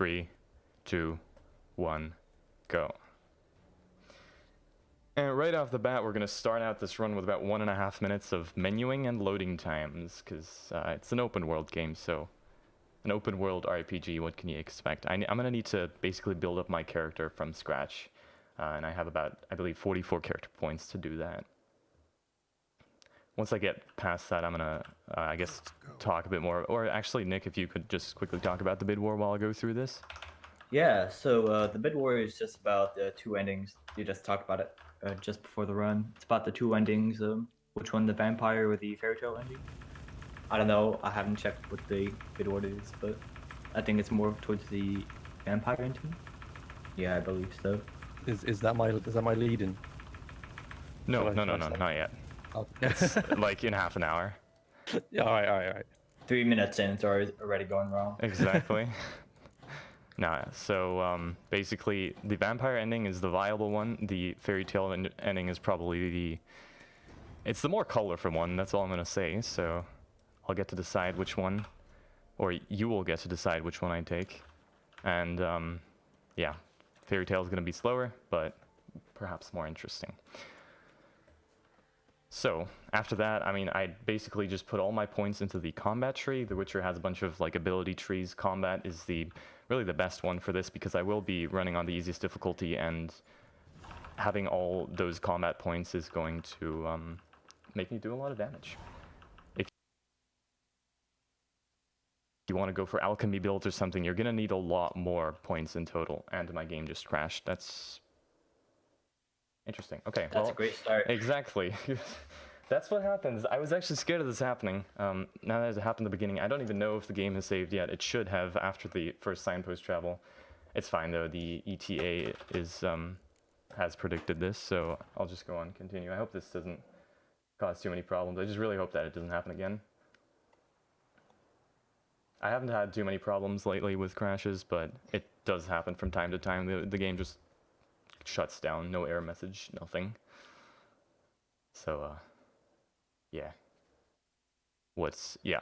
3, 2, 1, go. And right off the bat, we're going to start out this run with about 1.5 minutes of menuing and loading times, because it's an open world game, so an open world RPG, what can you expect? I'm going to need to basically build up my character from scratch, and I have about, I believe, 44 character points to do that. Once I get past that, I'm going to, I guess, talk a bit more, or actually, Nick, if you could just quickly talk about the bid war while I go through this. Yeah, so the bid war is just about the two endings. You just talked about it just before the run. It's about the two endings, which one, the vampire or the fairy tale ending? I don't know, I haven't checked what the bid order is, but I think it's more towards the vampire ending. Yeah, I believe so. Is that my lead in? No, Shall I no, start? not yet. Oh. It's like in half an hour. Yeah, all right. 3 minutes in, it's already going wrong. Exactly. Nah, so basically the vampire ending is the viable one. The fairy tale ending is probably it's the more colorful one, that's all I'm gonna say. So I'll get to decide which one, or you will get to decide which one I take. And yeah, fairy tale is gonna be slower, but perhaps more interesting. So after that, I mean, I basically just put all my points into the combat tree. The Witcher has a bunch of like ability trees. Combat is really the best one for this because I will be running on the easiest difficulty, and having all those combat points is going to make me do a lot of damage. If you want to go for alchemy builds or something, you're gonna need a lot more points in total. And my game just crashed. That's interesting. Okay, That's a great start. Exactly. That's what happens. I was actually scared of this happening. Now that it happened at the beginning, I don't even know if the game has saved yet. It should have after the first signpost travel. It's fine though. The ETA has predicted this, so I'll just go on, continue. I hope this doesn't cause too many problems. I just really hope that it doesn't happen again. I haven't had too many problems lately with crashes, but it does happen from time to time. The game just shuts down, no error message, nothing. So yeah.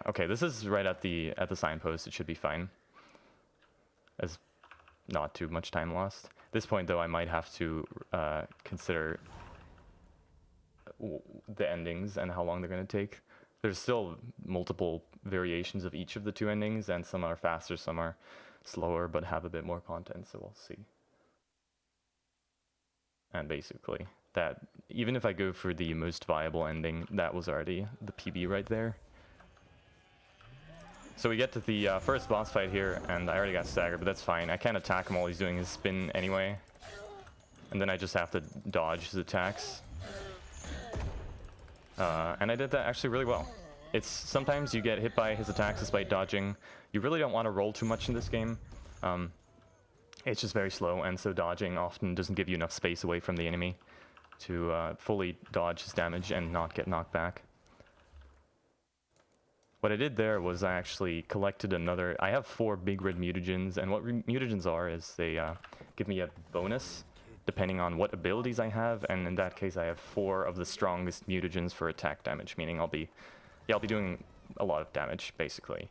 Okay, this is right at the signpost. It should be fine. As not too much time lost. At this point though, I might have to consider the endings and how long they're going to take. There's still multiple variations of each of the two endings, and some are faster, some are slower, but have a bit more content, so we'll see. And basically, that even if I go for the most viable ending, that was already the PB right there. So we get to the first boss fight here, and I already got staggered, but that's fine. I can't attack him while he's doing his spin anyway. And then I just have to dodge his attacks. And I did that actually really well. It's sometimes you get hit by his attacks despite dodging. You really don't want to roll too much in this game. It's just very slow, and so dodging often doesn't give you enough space away from the enemy to fully dodge his damage and not get knocked back. What I did there was I actually collected another... I have 4 big red mutagens, and what mutagens are is they give me a bonus depending on what abilities I have, and in that case I have 4 of the strongest mutagens for attack damage, meaning I'll be doing a lot of damage, basically.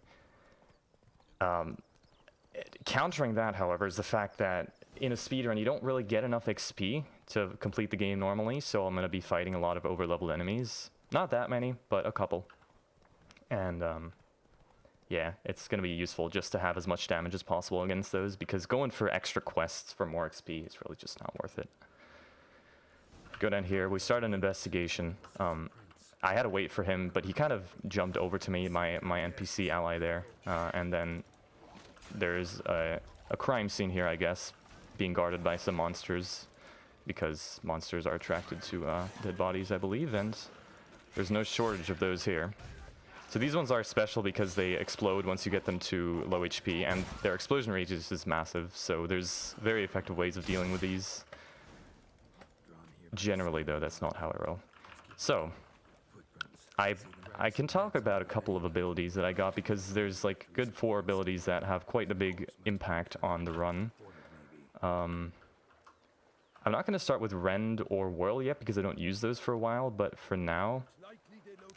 Countering that, however, is the fact that in a speedrun you don't really get enough XP to complete the game normally, so I'm going to be fighting a lot of over-leveled enemies. Not that many, but a couple. And yeah, it's going to be useful just to have as much damage as possible against those, because going for extra quests for more XP is really just not worth it. Go down here, we start an investigation. I had to wait for him, but he kind of jumped over to me, my NPC ally there, and then there's a crime scene here, I guess, being guarded by some monsters, because monsters are attracted to dead bodies, I believe, and there's no shortage of those here. So these ones are special because they explode once you get them to low HP, and their explosion radius is massive, so there's very effective ways of dealing with these. Generally, though, that's not how I roll. So, I can talk about a couple of abilities that I got, because there's like good 4 abilities that have quite a big impact on the run. I'm not going to start with Rend or Whirl yet because I don't use those for a while, but for now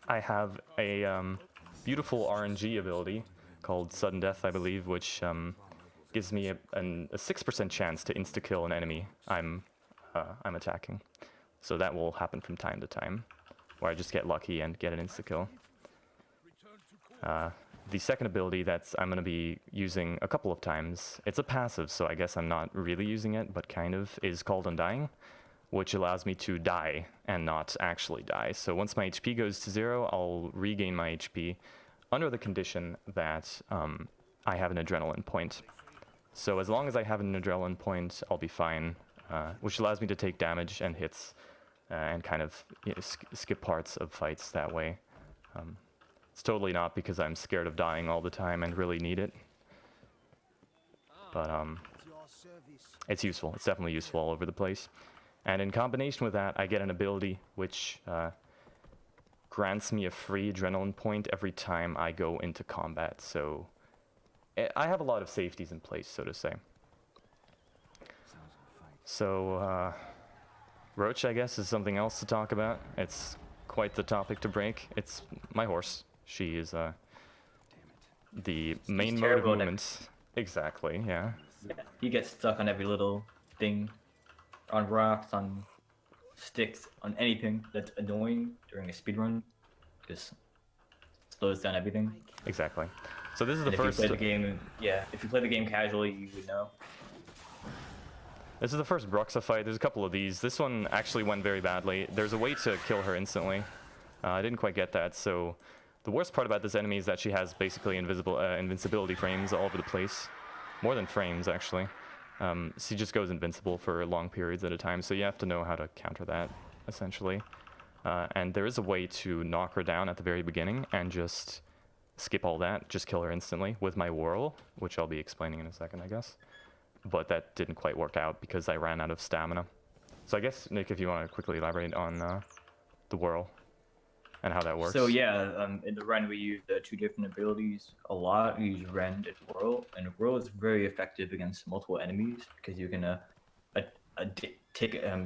I have a beautiful RNG ability called Sudden Death, I believe, which gives me a 6% chance to insta-kill an enemy I'm attacking. So that will happen from time to time, where I just get lucky and get an insta-kill. The second ability that I'm going to be using a couple of times, it's a passive, so I guess I'm not really using it, but kind of, is called Undying, which allows me to die and not actually die. So once my HP goes to 0, I'll regain my HP under the condition that I have an adrenaline point. So as long as I have an adrenaline point, I'll be fine, which allows me to take damage and hits and kind of skip parts of fights that way. It's totally not because I'm scared of dying all the time and really need it. But it's useful. It's definitely useful all over the place. And in combination with that, I get an ability which grants me a free adrenaline point every time I go into combat. So I have a lot of safeties in place, so to say. So Roach, I guess, is something else to talk about. It's quite the topic to break. It's my horse. She is the main mode of movement. Exactly, yeah. Yeah, he gets stuck on every little thing, on rocks, on sticks, on anything that's annoying during a speedrun. Just slows down everything. Exactly. So this is the And first. If you play the game, yeah, if you play the game casually, you would know. This is the first Bruxa fight. There's a couple of these. This one actually went very badly. There's a way to kill her instantly. I didn't quite get that. So the worst part about this enemy is that she has basically invincibility frames all over the place. More than frames, actually. She just goes invincible for long periods at a time, so you have to know how to counter that, essentially. And there is a way to knock her down at the very beginning and just skip all that, just kill her instantly with my whirl, which I'll be explaining in a second, I guess. But that didn't quite work out because I ran out of stamina. So I guess, Nick, if you want to quickly elaborate on the whirl and how that works. So yeah, in the Ren we use two different abilities a lot. We use Ren and Whirl, and Whirl is very effective against multiple enemies because you can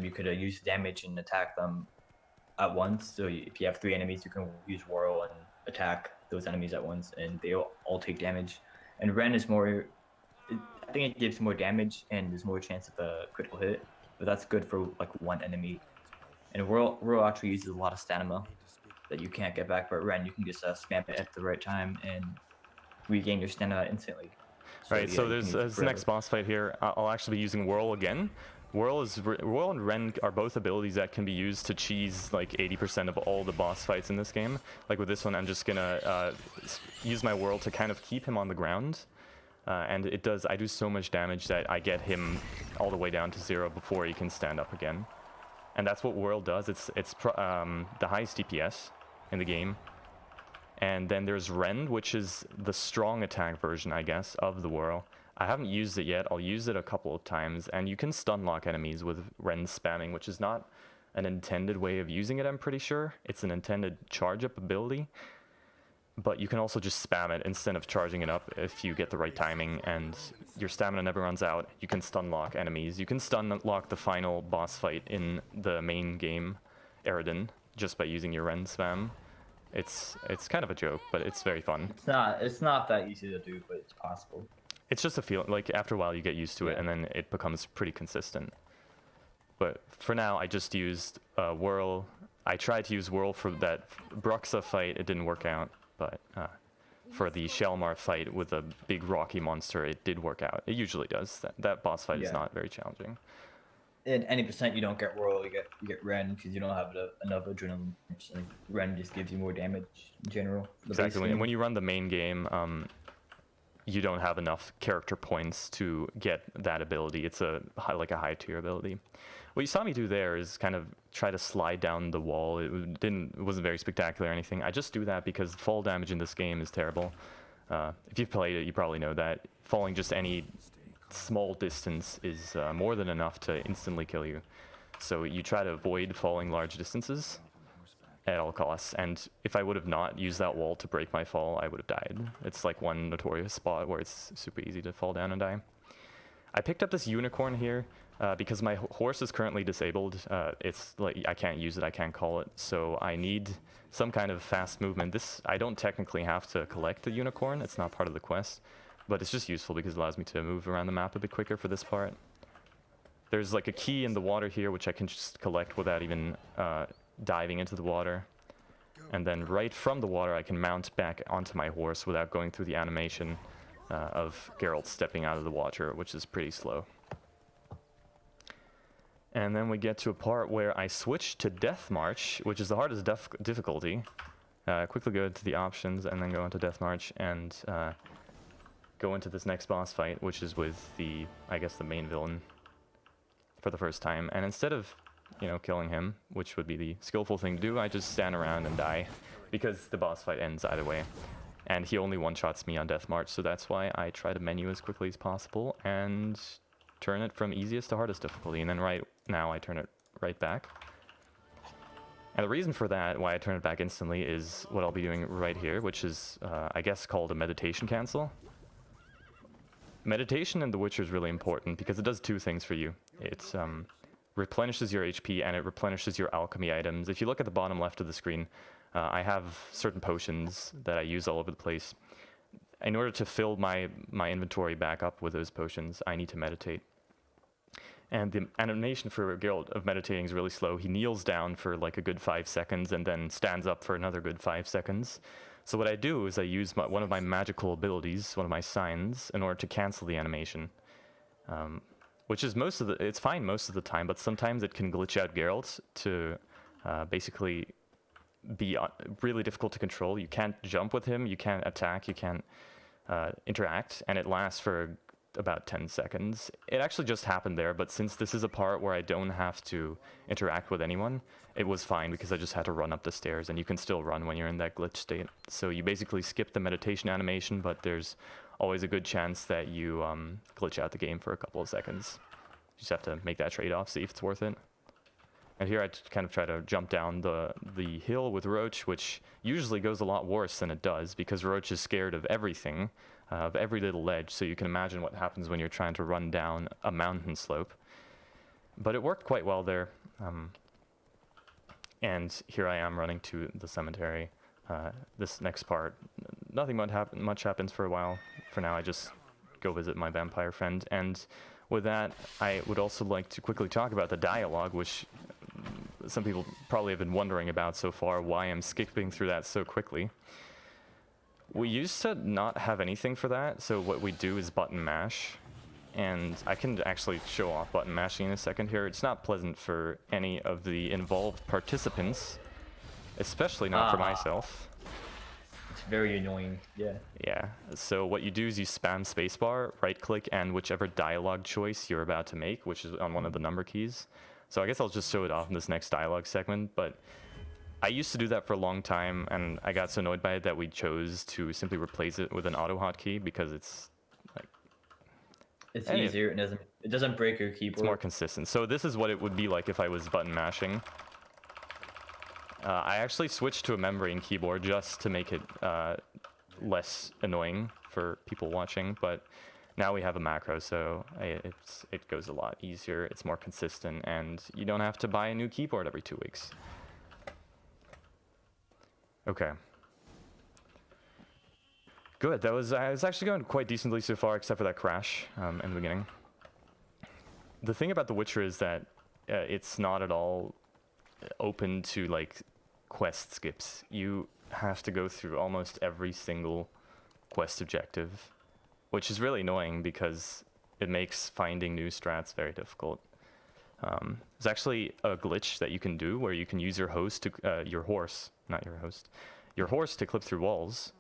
you could use damage and attack them at once. So if you have 3 enemies, you can use Whirl and attack those enemies at once, and they all take damage. And Ren is more, I think it gives more damage and there's more chance of a critical hit, but that's good for like one enemy. And Whirl actually uses a lot of stamina that you can't get back, but Ren, you can just spam it at the right time and regain your stamina instantly. Right, so there's this next boss fight here. I'll actually be using Whirl again. Whirl and Ren are both abilities that can be used to cheese like 80% of all the boss fights in this game. Like with this one, I'm just gonna use my Whirl to kind of keep him on the ground. And I do so much damage that I get him all the way down to 0 before he can stand up again. And that's what Whirl does. It's the highest DPS in the game. And then there's Rend, which is the strong attack version, I guess, of the Whirl. I haven't used it yet. I'll use it a couple of times. And you can stun lock enemies with Rend spamming, which is not an intended way of using it, I'm pretty sure. It's an intended charge-up ability. But you can also just spam it instead of charging it up if you get the right timing and your stamina never runs out. You can stun lock enemies. You can stun lock the final boss fight in the main game, Eridan, just by using your Ren spam. It's kind of a joke, but it's very fun. It's not that easy to do, but it's possible. It's just a feeling, like after a while you get used to it and then it becomes pretty consistent. But for now, I just used Whirl. I tried to use Whirl for that Bruxa fight. It didn't work out. But for the Shelmar fight with a big rocky monster, it did work out. It usually does. That boss fight is not very challenging. In any percent you don't get Whirl, you get Ren because you don't have enough adrenaline. Ren just gives you more damage in general. Exactly. And when you run the main game, you don't have enough character points to get that ability. It's like a high tier ability. What you saw me do there is kind of try to slide down the wall. It wasn't very spectacular or anything. I just do that because fall damage in this game is terrible. If you've played it, you probably know that. Falling just any small distance is more than enough to instantly kill you. So you try to avoid falling large distances at all costs. And if I would have not used that wall to break my fall, I would have died. It's like one notorious spot where it's super easy to fall down and die. I picked up this unicorn here because my horse is currently disabled. It's like I can't use it, I can't call it. So I need some kind of fast movement. I don't technically have to collect the unicorn. It's not part of the quest. but it's just useful because it allows me to move around the map a bit quicker for this part. There's like a key in the water here which I can just collect without even diving into the water. And then right from the water I can mount back onto my horse without going through the animation of Geralt stepping out of the water, which is pretty slow. And then we get to a part where I switch to Death March, which is the hardest difficulty. Quickly go to the options and then go into Death March and go into this next boss fight, which is with the, I guess, the main villain for the first time. And instead of, you know, killing him, which would be the skillful thing to do, I just stand around and die because the boss fight ends either way. And he only one-shots me on Death March, so that's why I try to menu as quickly as possible and turn it from easiest to hardest difficulty, and then right now I turn it right back. And the reason for that, why I turn it back instantly, is what I'll be doing right here, which is, I guess, called a meditation cancel. Meditation in The Witcher is really important because it does two things for you. It replenishes your HP and it replenishes your alchemy items. If you look at the bottom left of the screen, I have certain potions that I use all over the place. In order to fill my inventory back up with those potions, I need to meditate. And the animation for Geralt of meditating is really slow. He kneels down for like a good 5 seconds and then stands up for another good 5 seconds. So what I do is I use one of my magical abilities, one of my signs, in order to cancel the animation. Which is it's fine most of the time, but sometimes it can glitch out Geralt to basically be really difficult to control. You can't jump with him, you can't attack, you can't interact, and it lasts for about 10 seconds. It actually just happened there, but since this is a part where I don't have to interact with anyone, it was fine because I just had to run up the stairs, and you can still run when you're in that glitch state. So you basically skip the meditation animation, but there's always a good chance that you glitch out the game for a couple of seconds. You just have to make that trade-off, see if it's worth it. And here I kind of try to jump down the hill with Roach, which usually goes a lot worse than it does because Roach is scared of everything, of every little ledge, so you can imagine what happens when you're trying to run down a mountain slope. But it worked quite well there. And here I am running to the cemetery. This next part, nothing much happens for a while. For now, I just go visit my vampire friend. And with that, I would also like to quickly talk about the dialogue, which some people probably have been wondering about so far, why I'm skipping through that so quickly. We used to not have anything for that, so what we do is button mash. And I can actually show off button mashing in a second here. It's not pleasant for any of the involved participants, especially not for myself. It's very annoying, yeah. Yeah, so what you do is you spam spacebar, right click, and whichever dialogue choice you're about to make, which is on one of the number keys. So I guess I'll just show it off in this next dialogue segment, but I used to do that for a long time, and I got so annoyed by it that we chose to simply replace it with an auto hotkey because it's like... It's easier, it doesn't break your keyboard. It's more consistent. So this is what it would be like if I was button mashing. I actually switched to a membrane keyboard just to make it less annoying for people watching, but now we have a macro, so it goes a lot easier, it's more consistent, and you don't have to buy a new keyboard every 2 weeks. Okay. Good, that was it's actually going quite decently so far, except for that crash in the beginning. The thing about The Witcher is that it's not at all open to like quest skips. You have to go through almost every single quest objective, which is really annoying because it makes finding new strats very difficult. There's actually a glitch that you can do where you can use your horse to clip through walls,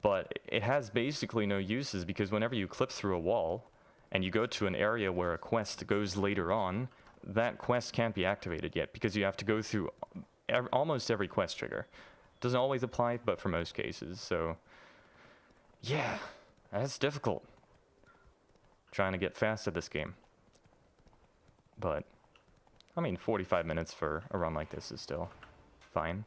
but it has basically no uses because whenever you clip through a wall and you go to an area where a quest goes later on, that quest can't be activated yet because you have to go through almost every quest trigger. Doesn't always apply, but for most cases. So yeah, that's difficult trying to get fast at this game. But I mean, 45 minutes for a run like this is still fine.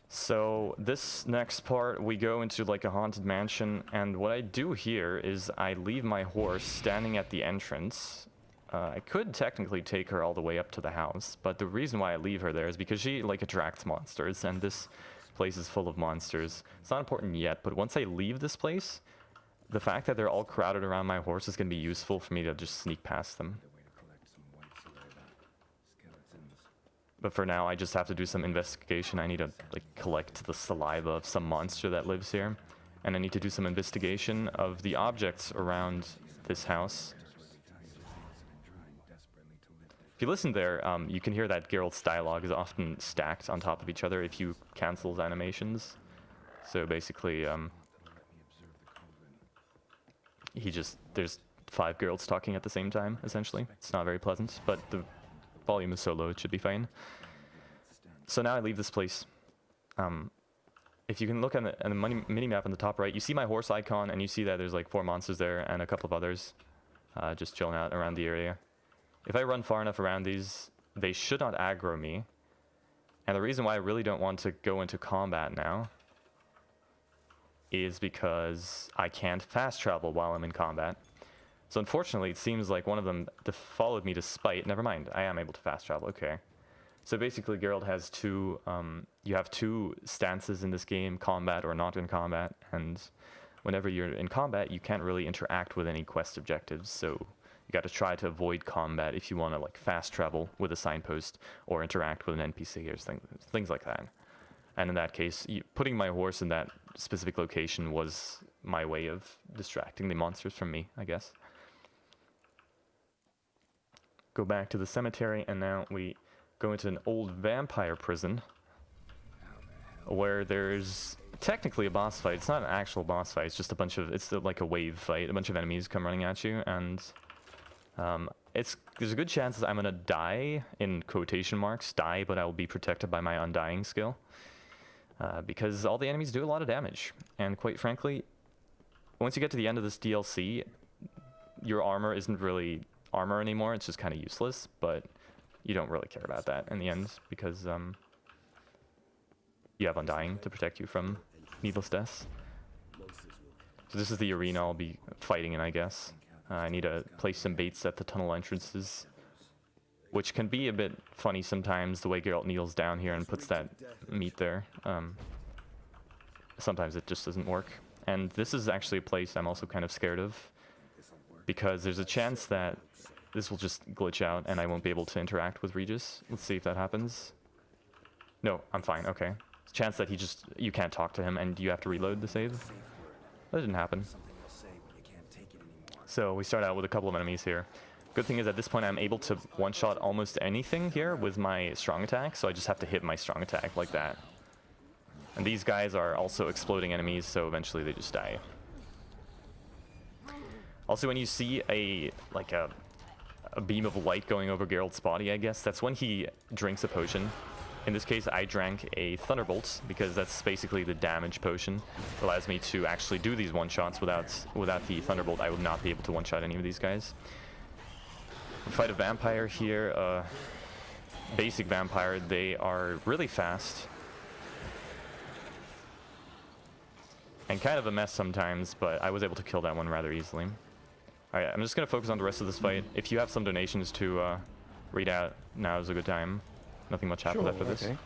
So this next part, we go into like a haunted mansion, and what I do here is I leave my horse standing at the entrance. I could technically take her all the way up to the house, but the reason why I leave her there is because she like attracts monsters, and this place is full of monsters. It's not important yet, but once I leave this place, the fact that they're all crowded around my horse is going to be useful for me to just sneak past them. But for now, I just have to do some investigation. I need to like collect the saliva of some monster that lives here. And I need to do some investigation of the objects around this house. If you listen there, you can hear that Geralt's dialogue is often stacked on top of each other if you cancel his animations. So basically, there's 5 Geralts talking at the same time, essentially. It's not very pleasant, but the volume is so low, it should be fine. So now I leave this place. If you can look at the mini-map on the top right, you see my horse icon, and you see that there's like 4 monsters there and a couple of others just chilling out around the area. If I run far enough around these, they should not aggro me. And the reason why I really don't want to go into combat now is because I can't fast travel while I'm in combat. So unfortunately, it seems like one of them followed me to spite. Never mind, I am able to fast travel, okay. So basically, Geralt has you have 2 stances in this game, combat or not in combat, and whenever you're in combat, you can't really interact with any quest objectives, so you got to try to avoid combat if you want to like fast travel with a signpost or interact with an NPC or things like that. And in that case, putting my horse in that specific location was my way of distracting the monsters from me, I guess. Go back to the cemetery, and now we go into an old vampire prison where there's technically a boss fight. It's not an actual boss fight, it's just it's like a wave fight. A bunch of enemies come running at you, and there's a good chance that I'm gonna die, in quotation marks, but I will be protected by my undying skill. Because all the enemies do a lot of damage. And quite frankly, once you get to the end of this DLC, your armor isn't really armor anymore, it's just kind of useless, but you don't really care about that in the end, because you have Undying to protect you from needless deaths. So this is the arena I'll be fighting in, I guess. I need to place some baits at the tunnel entrances, which can be a bit funny sometimes, the way Geralt kneels down here and puts that meat there. Sometimes it just doesn't work. And this is actually a place I'm also kind of scared of, because there's a chance that this will just glitch out and I won't be able to interact with Regis. Let's see if that happens. No, I'm fine, okay. There's a chance that you can't talk to him and you have to reload the save. That didn't happen. So we start out with a couple of enemies here. Good thing is at this point I'm able to one-shot almost anything here with my strong attack, so I just have to hit my strong attack like that. And these guys are also exploding enemies, so eventually they just die. Also, when you see a beam of light going over Geralt's body, I guess, that's when he drinks a potion. In this case, I drank a Thunderbolt, because that's basically the damage potion. It allows me to actually do these one-shots. Without the Thunderbolt, I would not be able to one-shot any of these guys. We fight a vampire here, basic vampire. They are really fast. And kind of a mess sometimes, but I was able to kill that one rather easily. Alright, I'm just going to focus on the rest of this fight. If you have some donations to read out, now is a good time. Nothing much happened after this. Okay.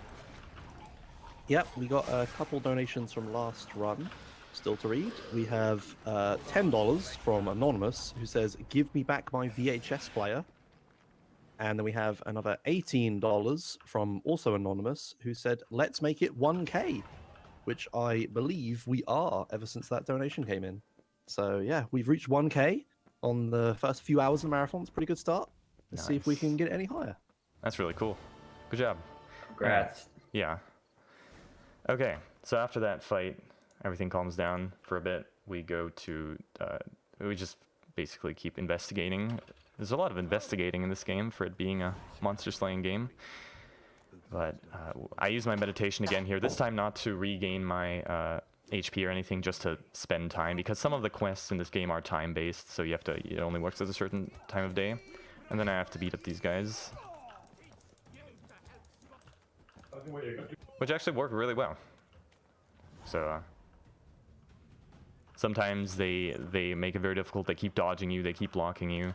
Yep, we got a couple donations from last run, still to read. We have $10 from Anonymous, who says, "Give me back my VHS player." And then we have another $18 from also Anonymous, who said, "Let's make it 1K," which I believe we are ever since that donation came in. So yeah, we've reached 1K on the first few hours of the marathon. It's a pretty good start. Let's see if we can get it any higher. That's really cool. Good job. Congrats. Yeah. Okay, so after that fight, everything calms down for a bit. We go to, we just basically keep investigating. There's a lot of investigating in this game for it being a monster slaying game. But I use my meditation again here, this time not to regain my HP or anything, just to spend time, because some of the quests in this game are time-based, so it only works at a certain time of day. And then I have to beat up these guys, which actually work really well. So sometimes they make it very difficult. They keep dodging you, they keep blocking you.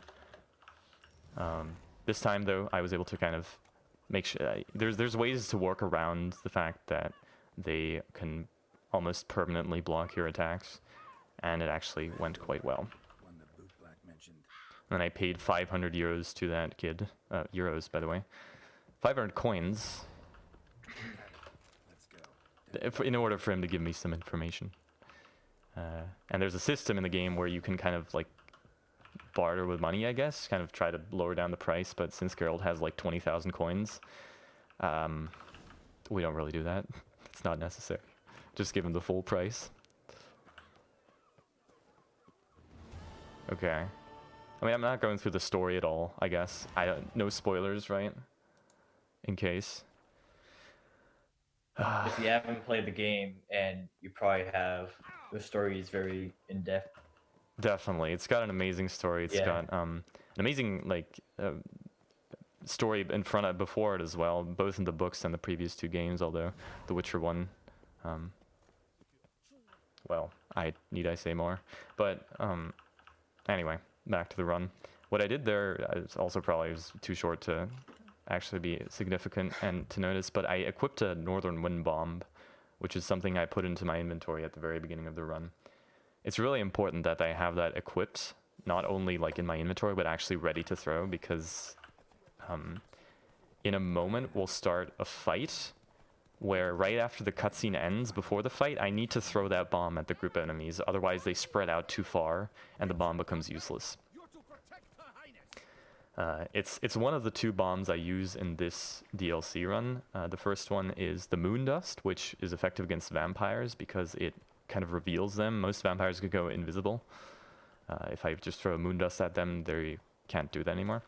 This time though, I was able to kind of make sure there's ways to work around the fact that they can almost permanently block your attacks. and it actually went quite well. One that Boot Black mentioned. And I paid 500 euros to that kid. Euros, by the way. 500 coins Let's go. in order for him to give me some information. And there's a system in the game where you can kind of like barter with money, I guess, kind of try to lower down the price, but since Geralt has like 20,000 coins, we don't really do that. It's not necessary. Just give him the full price. Okay. I mean, I'm not going through the story at all, I guess. No spoilers, right? In case. If you haven't played the game, and you probably have, the story is very in-depth. Definitely. It's got an amazing story. It's got an amazing, like, story before it as well, both in the books and the previous 2 games, although The Witcher 1, well, need I say more? But, anyway, back to the run. What I did there is also probably was too short to actually be significant and to notice, but I equipped a Northern Wind Bomb, which is something I put into my inventory at the very beginning of the run. It's really important that I have that equipped, not only like in my inventory, but actually ready to throw, because in a moment we'll start a fight where right after the cutscene ends, before the fight, I need to throw that bomb at the group of enemies, otherwise they spread out too far and the bomb becomes useless. It's one of the 2 bombs I use in this DLC run. The first one is the Moon Dust, which is effective against vampires because it kind of reveals them. Most vampires could go invisible. If I just throw a Moon Dust at them, they can't do that anymore.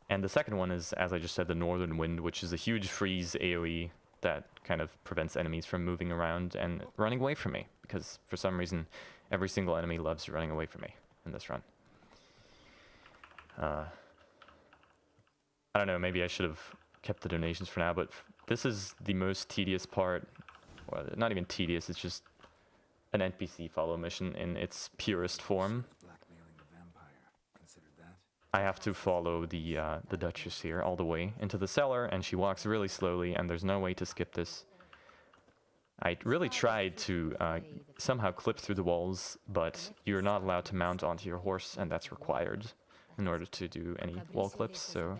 And the second one is, as I just said, the Northern Wind, which is a huge freeze AoE that kind of prevents enemies from moving around and running away from me, because for some reason every single enemy loves running away from me in this run. I don't know, maybe I should have kept the donations for now, but this is the most tedious part. Well, not even tedious, it's just an NPC follow mission in its purest form. Blackmailing the vampire. Considered that? I have to follow the Duchess here all the way into the cellar, and she walks really slowly, and there's no way to skip this. I really tried to somehow clip through the walls, but you're not allowed to mount onto your horse, and that's required in order to do any wall clips, so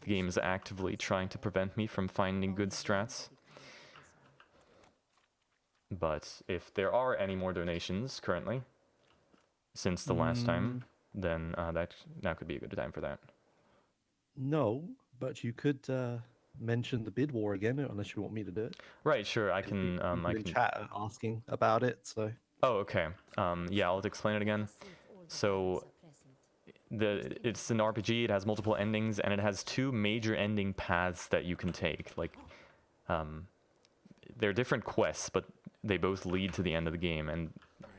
the game is actively trying to prevent me from finding good strats. But if there are any more donations currently, since the last time, then that could be a good time for that. No, but you could mention the bid war again, unless you want me to do it. Right, sure, I can... People in chat are asking about it, so... Oh, okay. Yeah, I'll explain it again. So, it's an RPG, it has multiple endings, and it has 2 major ending paths that you can take. Like, they're different quests, but they both lead to the end of the game, and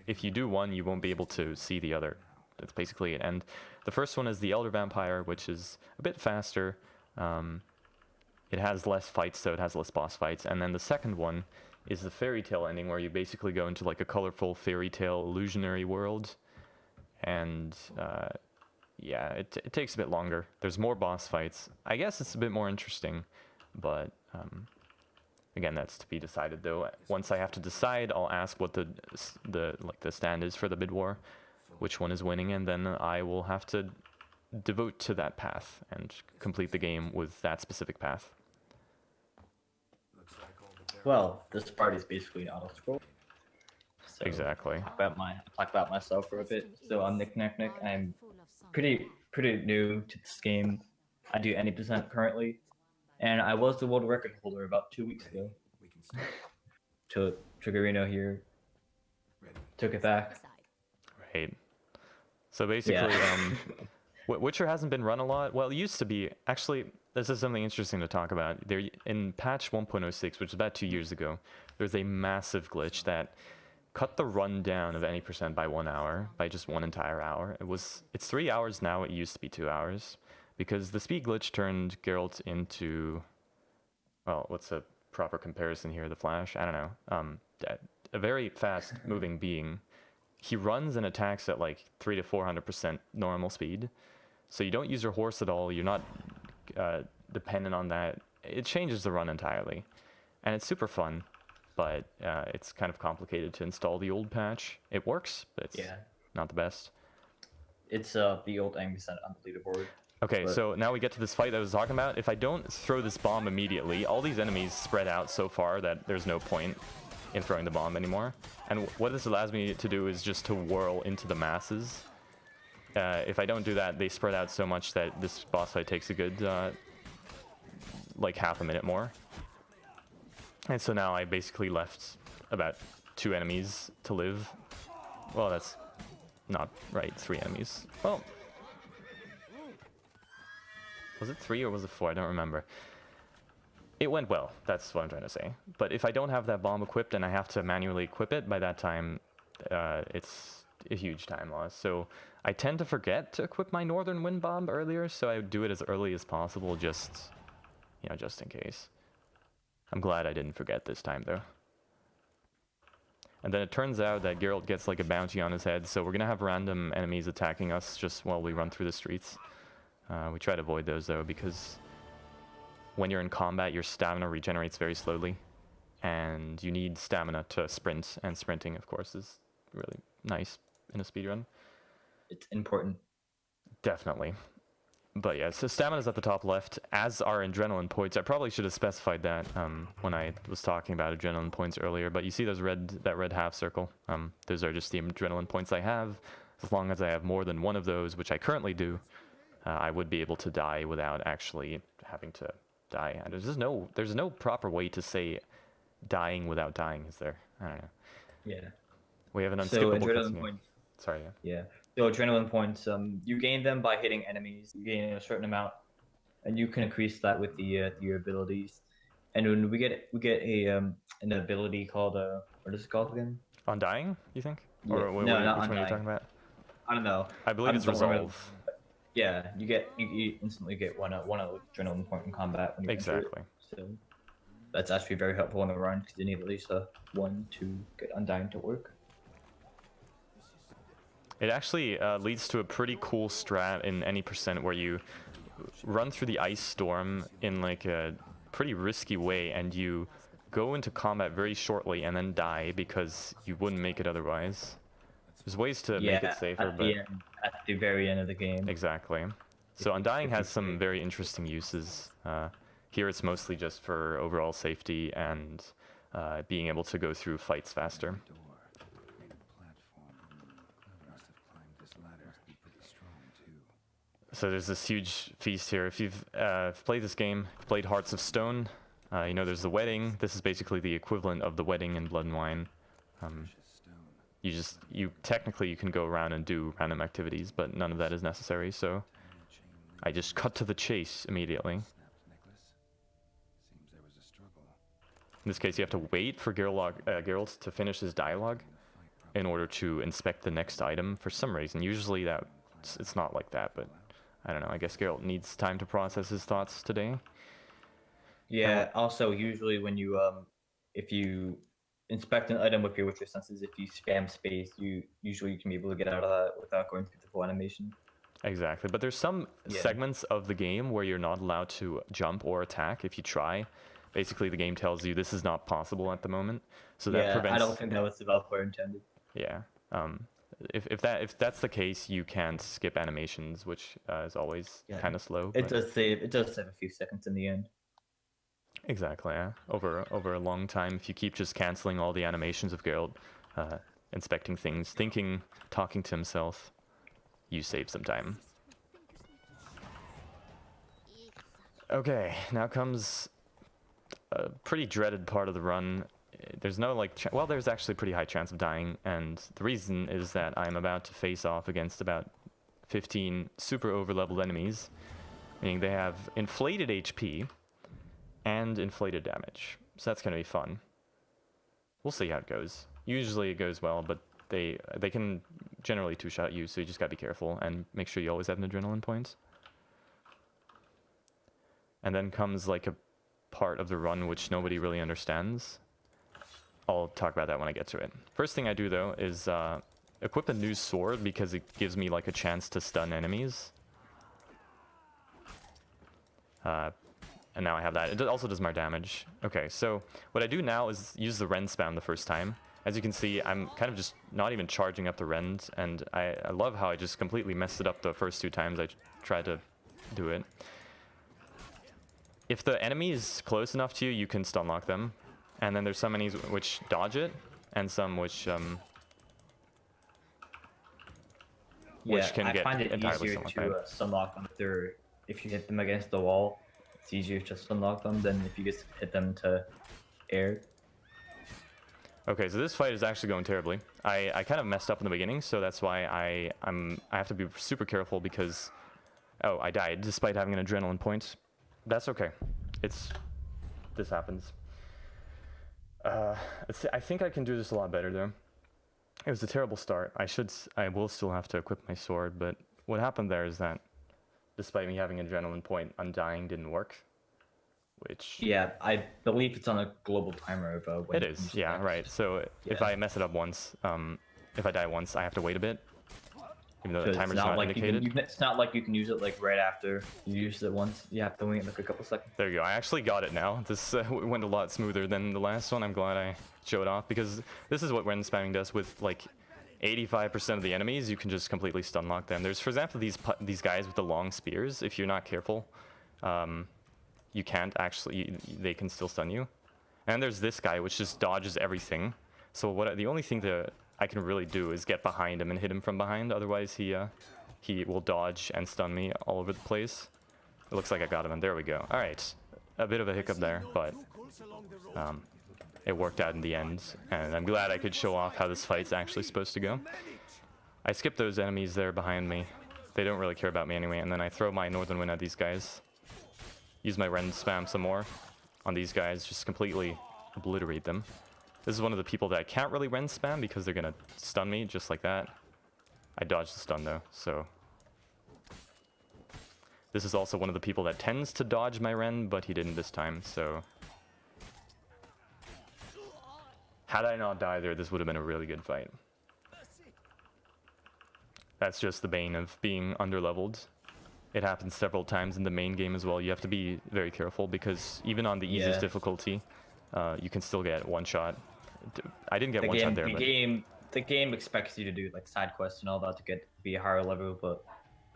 if you do one, you won't be able to see the other. That's basically it. And the first one is the Elder Vampire, which is a bit faster. It has less fights, so it has less boss fights. And then the second one is the fairy tale ending, where you basically go into like a colorful fairy tale illusionary world. And yeah, it takes a bit longer. There's more boss fights. I guess it's a bit more interesting, but again, that's to be decided though. Once I have to decide, I'll ask what the stand is for the bid war, which one is winning, and then I will have to devote to that path and complete the game with that specific path. Well, this part is basically an auto scroll. So Exactly. talk about myself for a bit. So I'm Nick. I'm pretty new to this game. I do any percent currently, and I was the world record holder about 2 weeks ago. We can start. Till Triggerino here took it back. Right. So basically, Witcher hasn't been run a lot. Well, it used to be. Actually, this is something interesting to talk about. There, in patch 1.06, which is about 2 years ago, there's a massive glitch that cut the run down of any percent by 1 hour, by just 1 entire hour. It's 3 hours now. It used to be 2 hours, because the speed glitch turned Geralt into, well, what's a proper comparison here? The Flash? I don't know. A very fast moving being. He runs and attacks at like 300 to 400% normal speed. So you don't use your horse at all. You're not dependent on that. It changes the run entirely. And it's super fun. but it's kind of complicated to install the old patch. It works, but it's not the best. It's the old Angus on the leaderboard. Okay, But- so now we get to this fight I was talking about. If I don't throw this bomb immediately, all these enemies spread out so far that there's no point in throwing the bomb anymore. And what this allows me to do is just to whirl into the masses. If I don't do that, they spread out so much that this boss fight takes a good, like half a minute more. And so now I basically left about 2 enemies to live. Well, that's not right, 3 enemies. Well, was it 3 or was it 4? I don't remember. It went well, that's what I'm trying to say. But if I don't have that bomb equipped and I have to manually equip it, by that time, it's a huge time loss. So I tend to forget to equip my Northern Wind Bomb earlier, so I would do it as early as possible, just, you know, just in case. I'm glad I didn't forget this time, though. And then it turns out that Geralt gets like a bounty on his head, so we're gonna have random enemies attacking us just while we run through the streets. We try to avoid those though, because when you're in combat, your stamina regenerates very slowly, and you need stamina to sprint, and sprinting, of course, is really nice in a speedrun. It's important. Definitely. But yeah, so stamina's at the top left, as are adrenaline points. I probably should have specified that when I was talking about adrenaline points earlier, but you see those that red half circle? Those are just the adrenaline points I have. As long as I have more than one of those, which I currently do, I would be able to die without actually having to die. And there's no proper way to say dying without dying, is there? I don't know. Yeah. We have an So unskippable adrenaline cutscene. points. Sorry, yeah. Yeah. So adrenaline points. You gain them by hitting enemies. You gain a certain amount, and you can increase that with your abilities. And when we get a an ability called what is it called again? Undying, you think? Yeah. Or No, not which one are you Undying. talking about? I don't know. I believe it's don't remember. Resolve. Yeah, you instantly get one adrenaline point in combat when you enter it. Exactly. So that's actually very helpful in the run because you need at least one to get Undying to work. It actually leads to a pretty cool strat in any percent where you run through the ice storm in like a pretty risky way, and you go into combat very shortly and then die because you wouldn't make it otherwise. There's ways to make it safer, but at the very end of the game. exactly. So Undying has some very interesting uses. Here it's mostly just for overall safety and being able to go through fights faster. So there's this huge feast here. If you've played this game, played Hearts of Stone, you know there's the wedding. This is basically the equivalent of the wedding in Blood and Wine. Technically you can go around and do random activities, but none of that is necessary, so I just cut to the chase immediately. In this case, you have to wait for Geralt to finish his dialogue in order to inspect the next item for some reason. Usually it's not like that, but I don't know. I guess Geralt needs time to process his thoughts today. Yeah. Also, usually when you if you inspect an item with your Witcher senses, if you spam space, you can be able to get out of that without going through the full animation. Exactly, but there's some segments of the game where you're not allowed to jump or attack if you try. Basically, the game tells you this is not possible at the moment, so that prevents. I don't think that was developer intended. Yeah. If that's the case, you can't skip animations, which is always kind of slow. It does save a few seconds in the end. Exactly. Yeah. Over a long time, if you keep just canceling all the animations of Geralt, inspecting things, thinking, talking to himself, you save some time. Okay, now comes a pretty dreaded part of the run. There's no there's actually a pretty high chance of dying, and the reason is that I'm about to face off against about 15 super over-leveled enemies, meaning they have inflated HP and inflated damage. So that's going to be fun. We'll see how it goes. Usually it goes well, but they can generally two-shot you, so you just got to be careful and make sure you always have an adrenaline point. And then comes like a part of the run which nobody really understands. I'll talk about that when I get to it. First thing I do though is equip a new sword because it gives me like a chance to stun enemies. And now I have that. It also does more damage. Okay, so what I do now is use the Rend spam the first time. As you can see, I'm kind of just not even charging up the Rend, and I love how I just completely messed it up the first 2 times I tried to do it. If the enemy is close enough to you, you can stun lock them. And then there's some enemies which dodge it, and some which can I get find it entirely easier stun locked. to stun lock them if you hit them against the wall. It's easier to stun lock them than if you just hit them to air. Okay, so this fight is actually going terribly. I kind of messed up in the beginning, so that's why I have to be super careful because... Oh, I died despite having an adrenaline point. That's okay. This happens. I think I can do this a lot better though. It was a terrible start. I will still have to equip my sword, but what happened there is that despite me having an adrenaline point, undying didn't work. Which... Yeah, I believe it's on a global timer of when It you is, use yeah, next. right. So if Yeah. I mess it up once, if I die once, I have to wait a bit. Even though So the timer's not indicated. it's not like you can use it like right after you use it once. You have to wait like a couple seconds. There you go. I actually got it now. This went a lot smoother than the last one. I'm glad I showed off because this is what Rend spamming does with like 85% of the enemies. You can just completely stun lock them. There's, for example, these guys with the long spears. If you're not careful, you can't actually. They can still stun you. And there's this guy which just dodges everything. So the only thing that I can really do is get behind him and hit him from behind. Otherwise, he will dodge and stun me all over the place. It looks like I got him, and there we go. All right, a bit of a hiccup there, but it worked out in the end, and I'm glad I could show off how this fight's actually supposed to go. I skipped those enemies there behind me. They don't really care about me anyway, and then I throw my Northern Wind at these guys. Use my Rend spam some more on these guys, just completely obliterate them. This is one of the people that I can't really Rend spam because they're gonna stun me just like that. I dodged the stun though, so... This is also one of the people that tends to dodge my Rend, but he didn't this time, so... Had I not died there, this would have been a really good fight. That's just the bane of being underleveled. It happens several times in the main game as well. You have to be very careful because even on the easiest difficulty, you can still get one shot. I didn't get one shot there, but... The game expects you to do like side quests and all that to be a higher level, but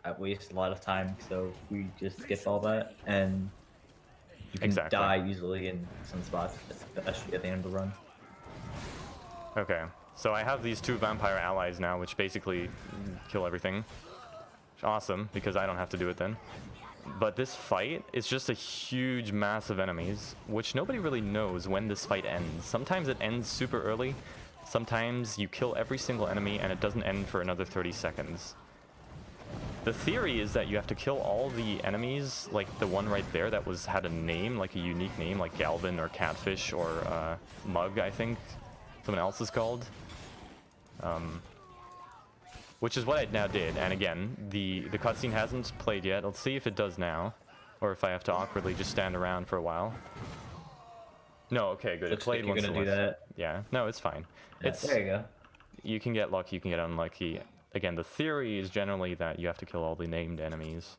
I waste a lot of time, so we just skip all that, and you can die easily in some spots, especially at the end of the run. Okay, so I have these 2 vampire allies now, which basically kill everything. Awesome, because I don't have to do it then. But this fight is just a huge mass of enemies, which nobody really knows when this fight ends. Sometimes it ends super early, sometimes you kill every single enemy and it doesn't end for another 30 seconds. The theory is that you have to kill all the enemies, like the one right there that had a name, like a unique name, like Galvin or Catfish or Mug, I think someone else is called. Which is what I now did, and again, the cutscene hasn't played yet. Let's see if it does now, or if I have to awkwardly just stand around for a while. No, okay, good. Looks It played like once. you're gonna do that. Yeah, no, it's fine. Yeah, there you go. You can get lucky, you can get unlucky. Again, the theory is generally that you have to kill all the named enemies,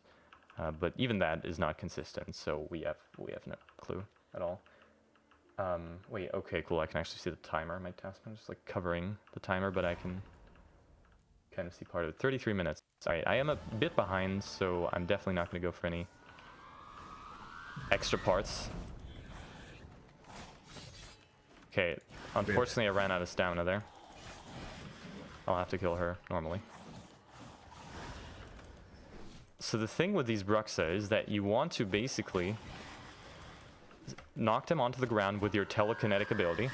but even that is not consistent. So we have no clue at all. Wait, okay, cool. I can actually see the timer. My task manager is like covering the timer, but I can kind of see part of it. 33 minutes. Alright, I am a bit behind, so I'm definitely not going to go for any extra parts. Okay, unfortunately I ran out of stamina there. I'll have to kill her normally. So the thing with these Bruxa is that you want to basically knock them onto the ground with your telekinetic ability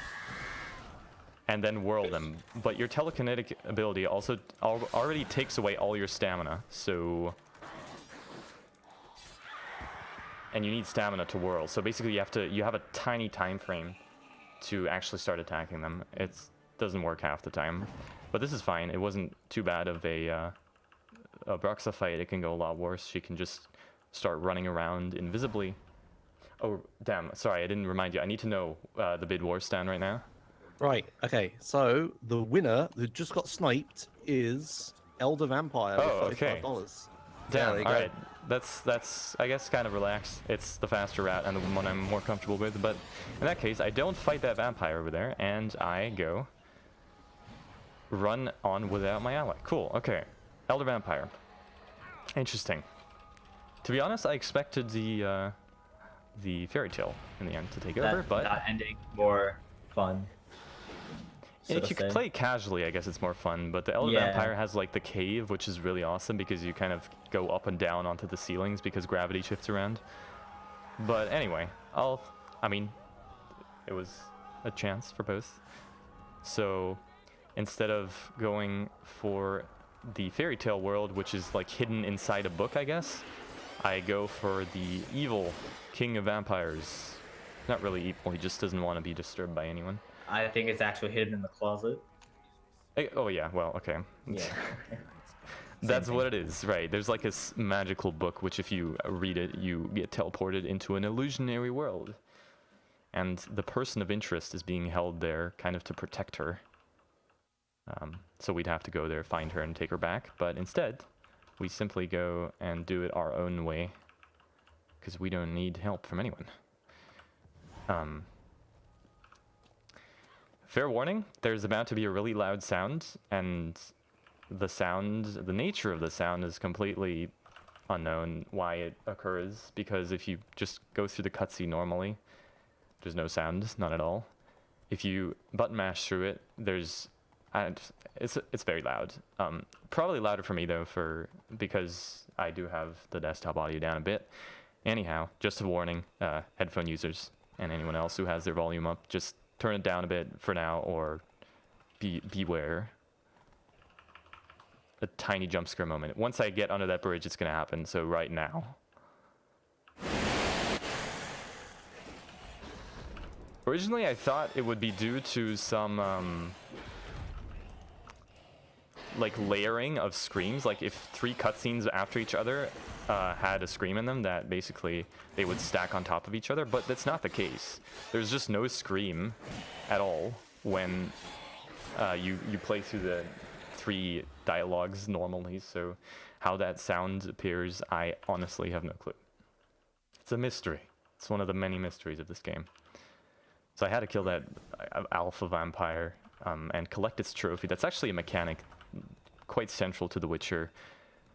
and then whirl them. But your telekinetic ability also already takes away all your stamina, so... And you need stamina to whirl, so basically you have a tiny time frame to actually start attacking them. It doesn't work half the time. But this is fine. It wasn't too bad of a Bruxa fight. It can go a lot worse. She can just start running around invisibly. Oh, damn. Sorry, I didn't remind you. I need to know the bid war stand right now. Right, okay, so the winner who just got sniped is Elder Vampire Oh, with $35. Damn, there you go. alright. that's I guess kind of relaxed. It's the faster route and the one I'm more comfortable with. But in that case, I don't fight that vampire over there, and I go run on without my ally. Cool. Okay, elder vampire. Interesting. To be honest, I expected the fairy tale in the end to take over, but that ending more fun. so if to you could say. play casually, I guess it's more fun. But the elder Yeah. vampire has like the cave, which is really awesome because you kind of go up and down onto the ceilings because gravity shifts around. But anyway, I mean, it was a chance for both. So instead of going for the fairy tale world, which is like hidden inside a book, I guess, I go for the evil king of vampires. Not really evil, he just doesn't want to be disturbed by anyone. I think it's actually hidden in the closet. Oh yeah, well, okay. Yeah. That's Same what it is, right? There's like a magical book, which if you read it, you get teleported into an illusionary world. And the person of interest is being held there kind of to protect her. So we'd have to go there, find her, and take her back. But instead, we simply go and do it our own way. Because we don't need help from anyone. Fair warning, there's about to be a really loud sound, and the nature of the sound is completely unknown why it occurs, because if you just go through the cutscene normally, there's no sound, none at all. If you button mash through it, it's very loud. Probably louder for me though, because I do have the desktop audio down a bit. Anyhow, just a warning, headphone users and anyone else who has their volume up, just turn it down a bit for now, or beware. A tiny jump scare moment. Once I get under that bridge, it's gonna happen, so right now. Originally, I thought it would be due to some, like, layering of screams. Like, if 3 cutscenes after each other had a scream in them, that basically they would stack on top of each other, but that's not the case. There's just no scream at all when you play through the 3 dialogues normally, so how that sound appears, I honestly have no clue. It's a mystery. It's one of the many mysteries of this game. So I had to kill that alpha vampire and collect its trophy. That's actually a mechanic quite central to The Witcher,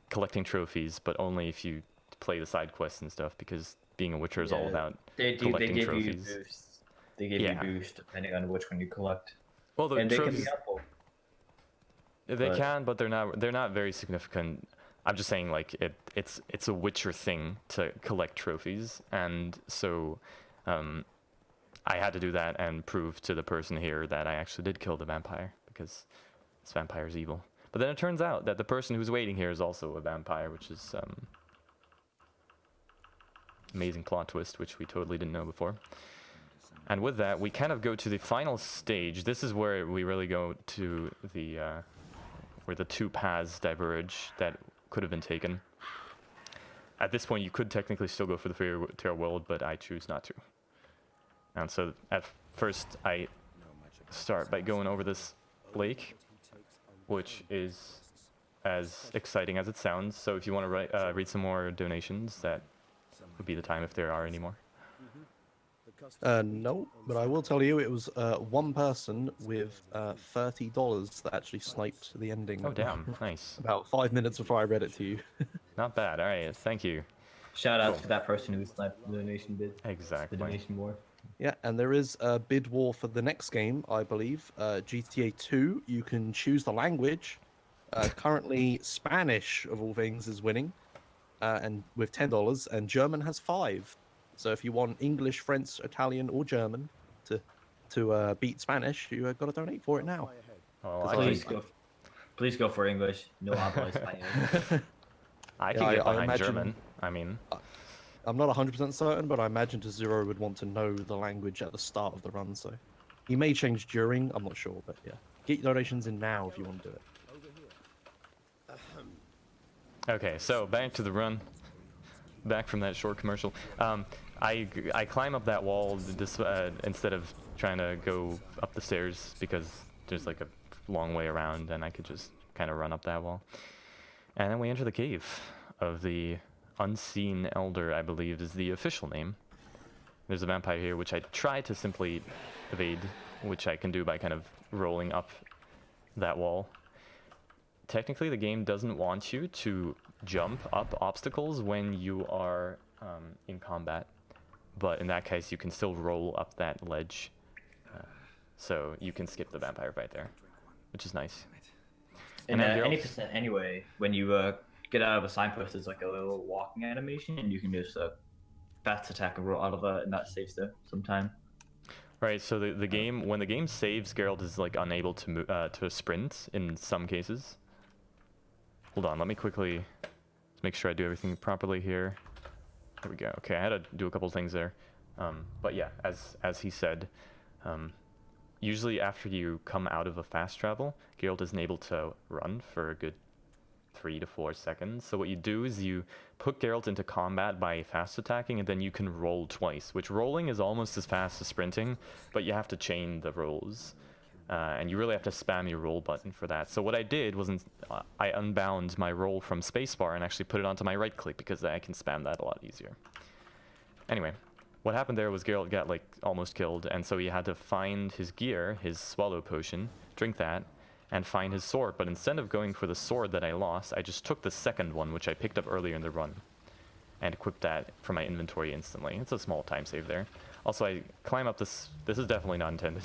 collecting trophies, but only if you play the side quests and stuff, because being a Witcher is all about collecting trophies. You boosts. They give you boosts depending on which one you collect. Well, the And they can be trophies, helpful. they can, but they're not very significant. I'm just saying, like, it's a Witcher thing to collect trophies, and so I had to do that and prove to the person here that I actually did kill the vampire, because this vampire is evil. But then it turns out that the person who's waiting here is also a vampire, which is amazing plot twist, which we totally didn't know before. And with that, we kind of go to the final stage. This is where we really go to the where the 2 paths diverge that could have been taken. At this point, you could technically still go for the fairy tale world, but I choose not to. And so at first, I start by going over this lake, which is as exciting as it sounds. So if you want to read some more donations, that would be the time if there are any more. No, but I will tell you it was one person with $30 that actually sniped the ending. Oh, damn. Nice. About 5 minutes before I read it to you. Not bad. All right. Thank you. Shout out to that person who sniped the donation bid. Exactly. The donation war. Yeah, and there is a bid war for the next game, I believe. GTA 2, you can choose the language. Currently, Spanish, of all things, is winning, and with $10, and German has 5. So if you want English, French, Italian, or German to beat Spanish, you got to donate for it now. Well, Please go for English. No habla español. I can Yeah, get I behind imagine- German. I mean, I'm not 100% certain, but I imagine Zero would want to know the language at the start of the run, so he may change during. I'm not sure, but yeah, get your donations in now if you want to do it. okay, so back to the run. Back from that short commercial. I climb up that wall instead of trying to go up the stairs, because there's like a long way around and I could just kind of run up that wall. And then we enter the cave of the Unseen Elder, I believe, is the official name. There's a vampire here, which I try to simply evade, which I can do by kind of rolling up that wall. Technically, the game doesn't want you to jump up obstacles when you are in combat, but in that case, you can still roll up that ledge, so you can skip the vampire fight there, which is nice. And then any Geralt- percent anyway, when you get out of a signpost, there's like a little walking animation, and you can just fast attack and roll out of it, and that saves some time. Right, so the game, when the game saves, Geralt is like unable to move, to sprint in some cases. Hold on, let me quickly make sure I do everything properly here. There we go. Okay, I had to do a couple things there. But yeah, as he said, usually after you come out of a fast travel, Geralt isn't able to run for a good 3 to 4 seconds. So what you do is you put Geralt into combat by fast attacking, and then you can roll twice, which rolling is almost as fast as sprinting, but you have to chain the rolls. And you really have to spam your roll button for that. So what I did was I unbound my roll from spacebar and actually put it onto my right click, because I can spam that a lot easier. Anyway, what happened there was Geralt got like almost killed, and so he had to find his gear, his swallow potion, drink that, and find his sword. But instead of going for the sword that I lost, I just took the second one, which I picked up earlier in the run, and equipped that for my inventory instantly. It's a small time save there. Also, I climb up this is definitely not intended,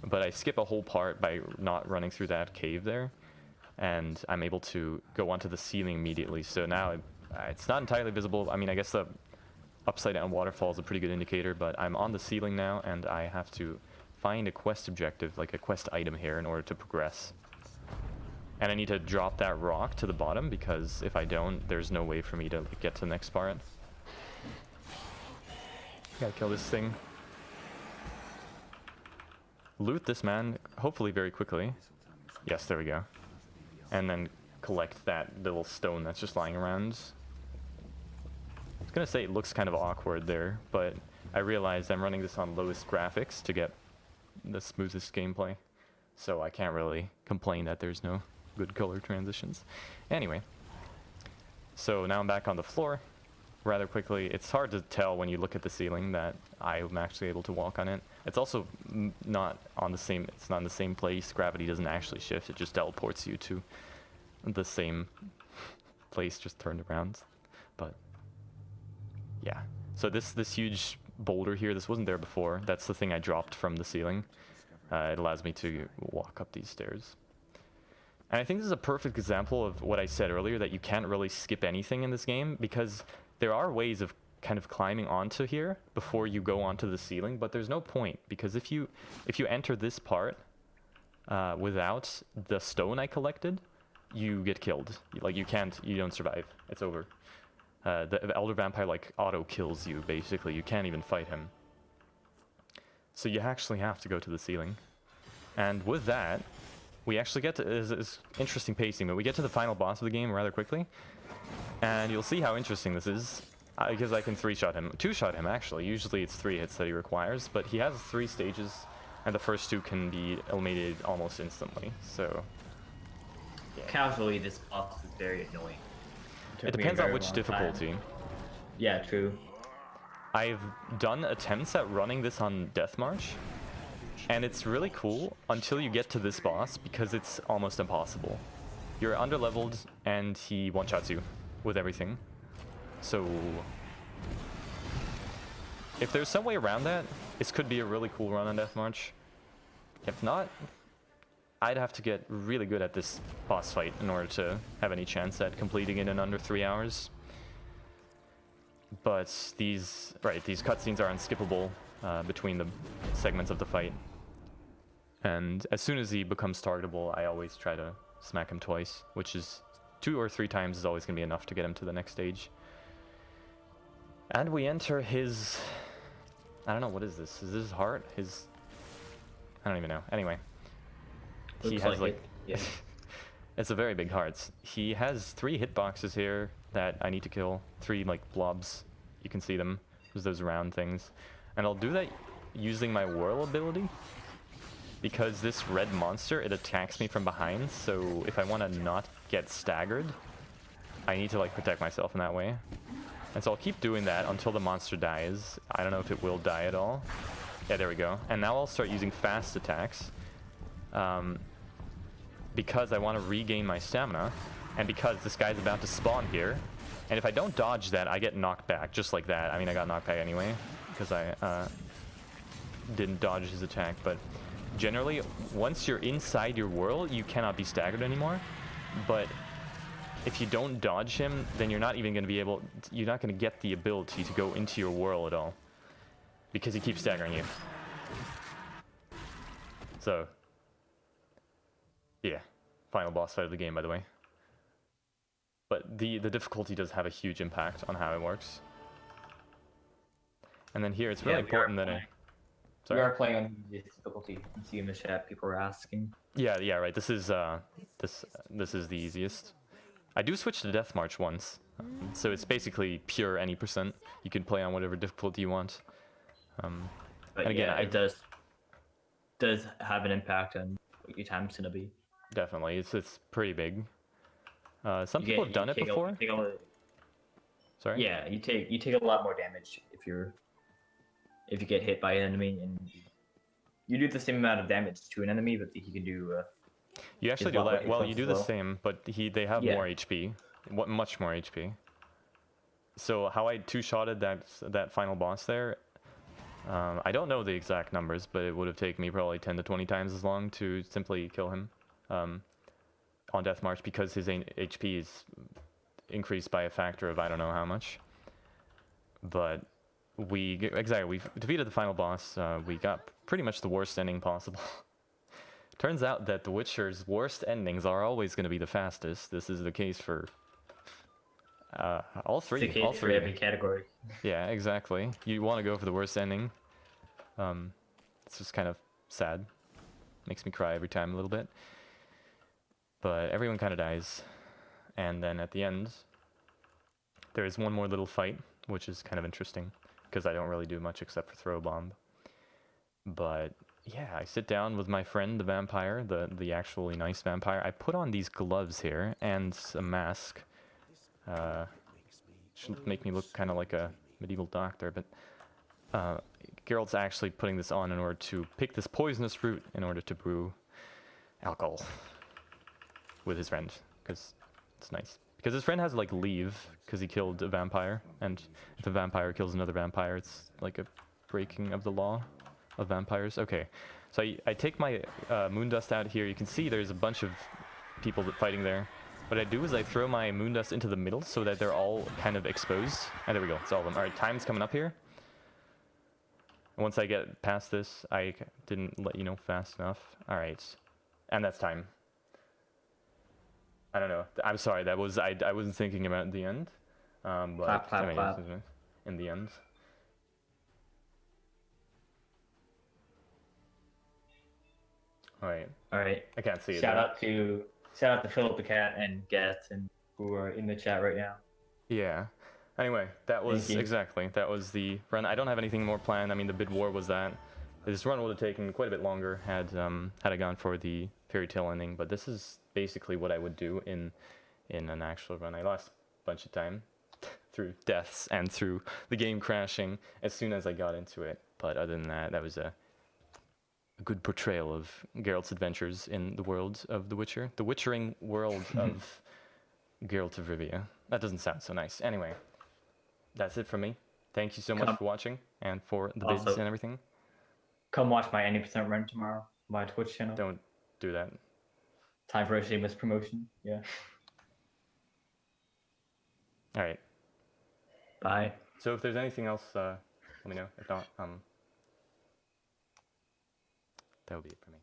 but I skip a whole part by not running through that cave there, and I'm able to go onto the ceiling immediately. So now it's not entirely visible. I mean, I guess the upside down waterfall is a pretty good indicator, but I'm on the ceiling now, and I have to find a quest objective, like a quest item here, in order to progress. And I need to drop that rock to the bottom, because if I don't, there's no way for me to get to the next part. Gotta kill this thing. Loot this man, hopefully very quickly. Yes, there we go. And then collect that little stone that's just lying around. I was gonna say it looks kind of awkward there, but I realized I'm running this on lowest graphics to get the smoothest gameplay, so I can't really complain that there's no good color transitions. Anyway, so now I'm back on the floor rather quickly. It's hard to tell when you look at the ceiling that I'm actually able to walk on it. It's also not on the same, it's not in the same place. Gravity doesn't actually shift, it just teleports you to the same place, just turned around. But yeah, so this huge boulder here, this wasn't there before. That's the thing I dropped from the ceiling. It allows me to walk up these stairs. And I think this is a perfect example of what I said earlier, that you can't really skip anything in this game, because there are ways of kind of climbing onto here before you go onto the ceiling, but there's no point, because if you enter this part without the stone I collected, you get killed. Like you don't survive. It's over. The elder vampire like auto kills you, basically. You can't even fight him. So you actually have to go to the ceiling. And with that, we actually get to, it's interesting pacing, but we get to the final boss of the game rather quickly. And you'll see how interesting this is, because I can 3-shot him, 2-shot him actually. Usually it's 3 hits that he requires, but he has 3 stages, and the first 2 can be eliminated almost instantly, so... yeah. Casually, this boss is very annoying. It depends on which difficulty. Yeah, true. I've done attempts at running this on Death March, and it's really cool until you get to this boss, because it's almost impossible. You're underleveled, and he one-shots you with everything. So if there's some way around that, this could be a really cool run on Death March. If not, I'd have to get really good at this boss fight in order to have any chance at completing it in under 3 hours. But these cutscenes are unskippable between the segments of the fight. And as soon as he becomes targetable, I always try to smack him twice, which is 2 or 3 times is always going to be enough to get him to the next stage. And we enter his... I don't know, what is this? Is this his heart? His... I don't even know. Anyway. He Looks has like it, yeah. It's a very big heart. He has 3 hitboxes here that I need to kill. 3 like blobs. You can see them. There's those round things. And I'll do that using my whirl ability, because this red monster, it attacks me from behind, so if I want to not get staggered, I need to like protect myself in that way. And so I'll keep doing that until the monster dies. I don't know if it will die at all. Yeah, there we go. And now I'll start using fast attacks. Because I want to regain my stamina. And because this guy's about to spawn here. And if I don't dodge that, I get knocked back. Just like that. I mean, I got knocked back anyway. Because I didn't dodge his attack. But generally, once you're inside your world, you cannot be staggered anymore. But if you don't dodge him, then you're not even going to be able... You're not going to get the ability to go into your world at all. Because he keeps staggering you. So... yeah. Final boss fight of the game, by the way. But the difficulty does have a huge impact on how it works. And then here, it's really important that I... We are playing on the difficulty. You can see in the chat, people are asking. Yeah, right. This is this is the easiest. I do switch to Death March once, so it's basically pure any %. You can play on whatever difficulty you want. But and again, yeah, it does have an impact on what your time's gonna be. Definitely, it's pretty big. Some people have done it before. Sorry. Yeah, you take a lot more damage if you get hit by an enemy, and you do the same amount of damage to an enemy, but he can do. You actually do well. You do the same, but they have more HP, much more HP. So how I two-shotted that final boss there, I don't know the exact numbers, but it would have taken me probably 10 to 20 times as long to simply kill him on Death March because his HP is increased by a factor of I don't know how much. But we defeated the final boss. We got pretty much the worst ending possible. Turns out that The Witcher's worst endings are always going to be the fastest. This is the case for all three. All three. Every category. Yeah, exactly. You want to go for the worst ending. It's just kind of sad. Makes me cry every time a little bit. But everyone kind of dies. And then at the end, there is one more little fight, which is kind of interesting. Because I don't really do much except for throw a bomb. But... yeah, I sit down with my friend, the vampire, the actually nice vampire. I put on these gloves here and a mask. Should make me look kind of like a medieval doctor, but Geralt's actually putting this on in order to pick this poisonous root in order to brew alcohol with his friend, because it's nice. Because his friend has to, like, leave, because he killed a vampire, and if a vampire kills another vampire, it's like a breaking of the law of vampires. Okay, so I take my moon dust out here. You can see there's a bunch of people fighting there. What I do is I throw my moon dust into the middle so that they're all kind of exposed. And there we go, it's all of them. All right, time's coming up here. And once I get past this, I didn't let you know fast enough. All right, and that's time. I don't know. I'm sorry. That was I wasn't thinking about the end. But Clap. in the end. All right. I can't see it. Shout out to Philip the Cat and Gat and who are in the chat right now. Yeah. Anyway, that was that was the run. I don't have anything more planned. I mean, the bid war was that. This run would have taken quite a bit longer had I gone for the fairy tale ending. But this is basically what I would do in an actual run. I lost a bunch of time through deaths and through the game crashing as soon as I got into it. But other than that, that was a good portrayal of Geralt's adventures in the world of The Witcher. The Witchering world of Geralt of Rivia. That doesn't sound so nice. Anyway, that's it from me. Thank you so much for watching and for the bids and everything. Come watch my 90% run tomorrow, my Twitch channel. Don't do that. Time for a shameless promotion. Yeah. All right. Bye. So if there's anything else, let me know. If not, that would be it for me.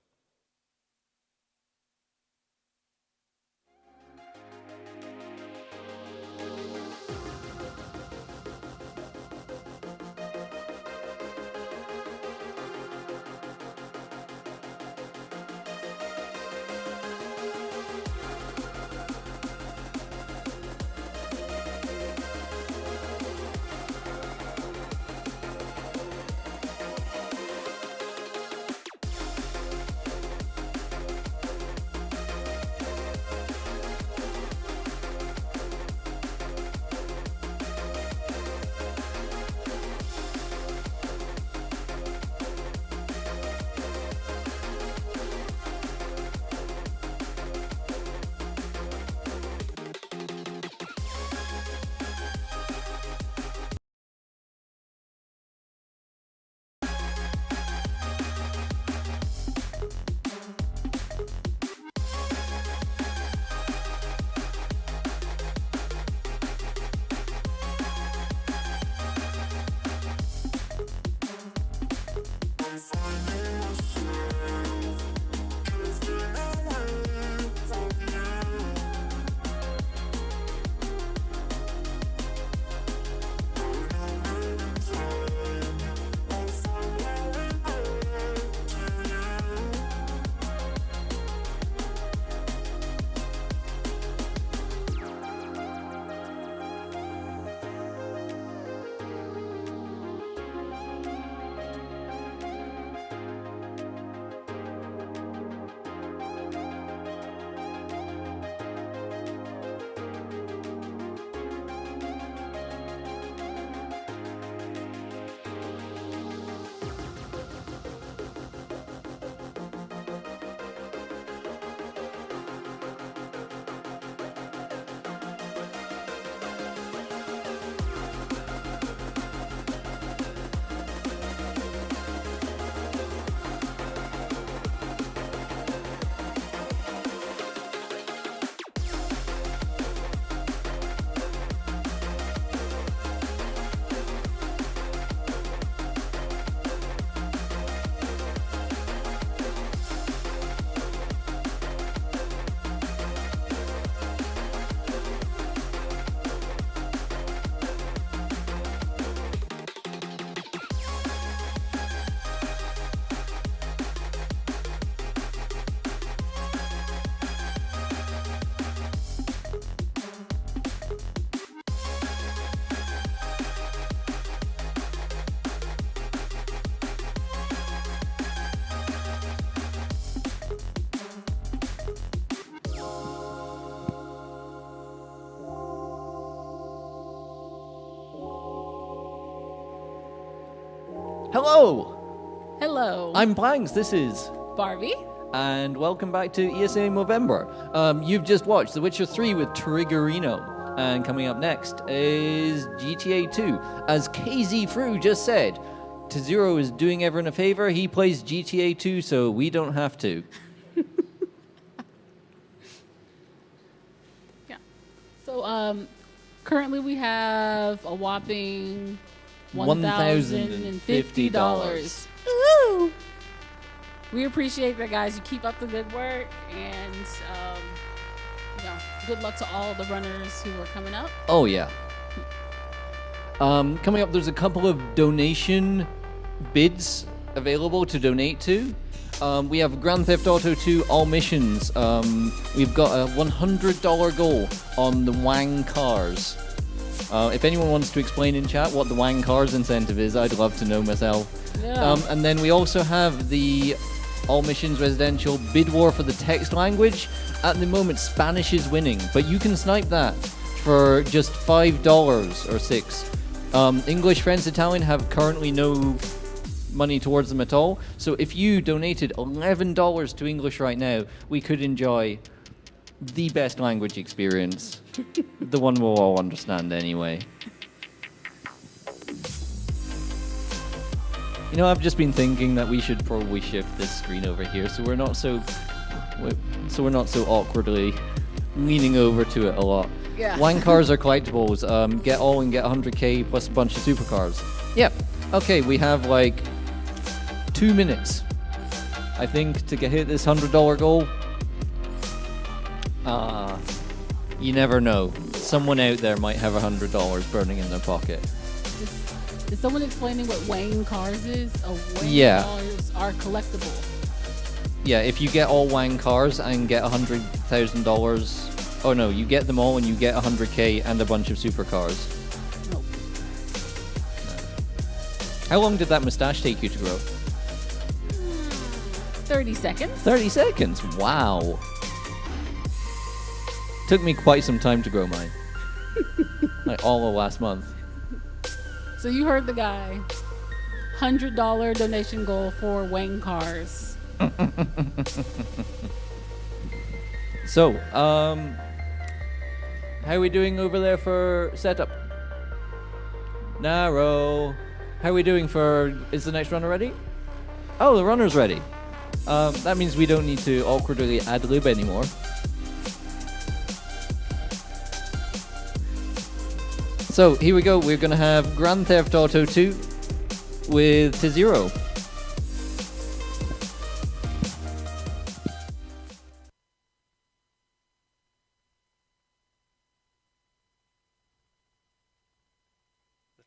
Hello! Hello. I'm Blanks, this is... Barbie. And welcome back to ESA Movember. You've just watched The Witcher 3 with Triggerino. And coming up next is GTA 2. As KZ Fru just said, T0 is doing everyone a favor. He plays GTA 2, so we don't have to. Yeah. So, currently we have a whopping $1,050. Ooh! We appreciate that, guys. You keep up the good work, and good luck to all the runners who are coming up. Oh, yeah. Coming up, there's a couple of donation bids available to donate to. We have Grand Theft Auto 2 All Missions. We've got a $100 goal on the Wang cars. If anyone wants to explain in chat what the Wang cars incentive is, I'd love to know myself. Yeah. And then we also have the All Missions Residential Bid War for the text language. At the moment, Spanish is winning, but you can snipe that for just $5 or $6. English, French, Italian have currently no money towards them at all. So if you donated $11 to English right now, we could enjoy the best language experience. The one we'll all understand anyway. You know, I've just been thinking that we should probably shift this screen over here so we're not so awkwardly leaning over to it a lot. Yeah. Wang cars are collectibles. Get all and get 100k plus a bunch of supercars. Yep. Okay, we have like 2 minutes, I think, to hit this $100 goal. You never know. Someone out there might have $100 burning in their pocket. Is someone explaining what Wang cars is? Wang Yeah. cars are collectible. Yeah, if you get all Wang cars and get $100,000... Oh no, you get them all and you get 100k and a bunch of supercars. No. How long did that mustache take you to grow? 30 seconds. 30 seconds. Wow. Took me quite some time to grow mine. Like all of last month. So you heard the guy. $100 donation goal for Wang cars. So, how are we doing over there for setup? Narrow. How are we doing for... Is the next runner ready? Oh, the runner's ready. That means we don't need to awkwardly ad-lib anymore. So, here we go. We're going to have Grand Theft Auto 2 with T0.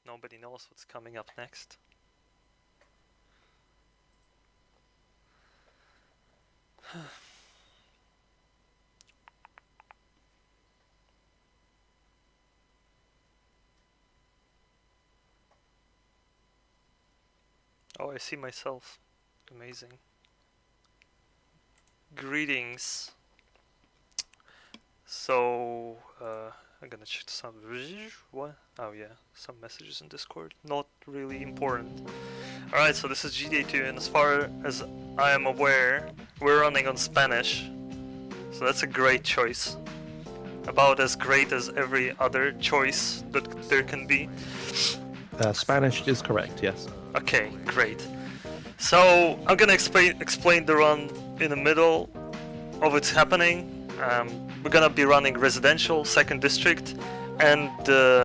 Nobody knows what's coming up next. Oh, I see myself. Amazing. Greetings. So, I'm gonna check some... What? Oh yeah, some messages in Discord. Not really important. Alright, so this is GTA 2, and as far as I am aware, we're running on Spanish. So that's a great choice. About as great as every other choice that there can be. Spanish is correct, yes. Okay, great. So I'm gonna explain the run in the middle of what's happening. We're gonna be running residential, second district, and